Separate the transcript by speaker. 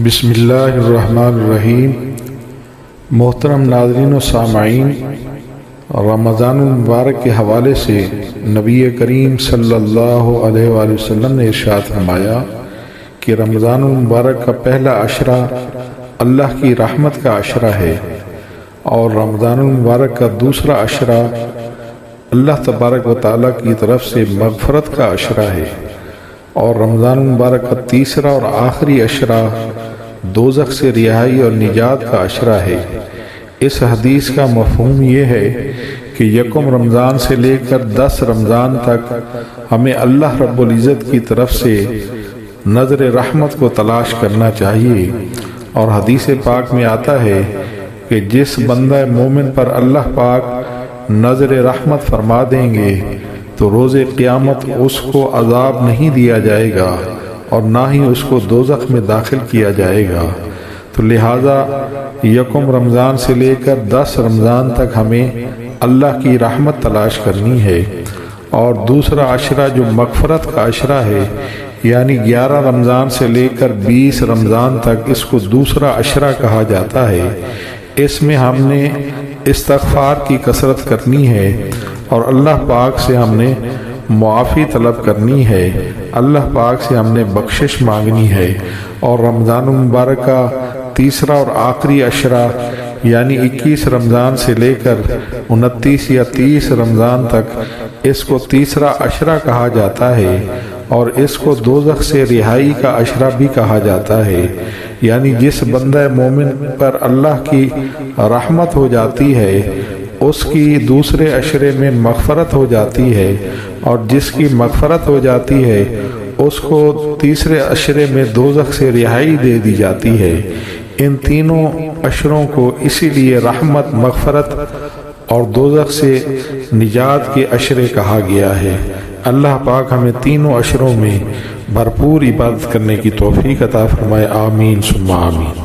Speaker 1: بسم اللہ الرحمن الرحیم۔ محترم ناظرین و سامعین، رمضان المبارک کے حوالے سے نبی کریم صلی اللہ علیہ وآلہ وسلم نے ارشاد فرمایا کہ رمضان المبارک کا پہلا عشرہ اللہ کی رحمت کا عشرہ ہے، اور رمضان المبارک کا دوسرا عشرہ اللہ تبارک و تعالیٰ کی طرف سے مغفرت کا عشرہ ہے، اور رمضان المبارک کا تیسرا اور آخری عشرہ دوزخ سے رہائی اور نجات کا عشرہ ہے۔ اس حدیث کا مفہوم یہ ہے کہ یکم رمضان سے لے کر 10 رمضان تک ہمیں اللہ رب العزت کی طرف سے نظر رحمت کو تلاش کرنا چاہیے، اور حدیث پاک میں آتا ہے کہ جس بندہ مومن پر اللہ پاک نظر رحمت فرما دیں گے تو روز قیامت اس کو عذاب نہیں دیا جائے گا اور نہ ہی اس کو دوزخ میں داخل کیا جائے گا۔ تو لہٰذا یکم رمضان سے لے کر 10 رمضان تک ہمیں اللہ کی رحمت تلاش کرنی ہے، اور دوسرا عشرہ جو مغفرت کا عشرہ ہے، یعنی 11 رمضان سے لے کر 20 رمضان تک اس کو دوسرا عشرہ کہا جاتا ہے۔ اس میں ہم نے استغفار کی کثرت کرنی ہے اور اللہ پاک سے ہم نے معافی طلب کرنی ہے، اللہ پاک سے ہم نے بخشش مانگنی ہے، اور رمضان المبارک کا تیسرا اور آخری عشرہ یعنی 21 رمضان سے لے کر 29 یا 30 رمضان تک اس کو تیسرا عشرہ کہا جاتا ہے، اور اس کو دوزخ سے رہائی کا عشرہ بھی کہا جاتا ہے۔ یعنی جس بندہ مومن پر اللہ کی رحمت ہو جاتی ہے اس کی دوسرے عشرے میں مغفرت ہو جاتی ہے، اور جس کی مغفرت ہو جاتی ہے اس کو تیسرے عشرے میں دوزخ سے رہائی دے دی جاتی ہے۔ ان تینوں عشروں کو اسی لیے رحمت، مغفرت اور دوزخ سے نجات کے عشرے کہا گیا ہے۔ اللہ پاک ہمیں تینوں عشروں میں بھرپور عبادت کرنے کی توفیق عطا فرمائے، آمین ثم آمین۔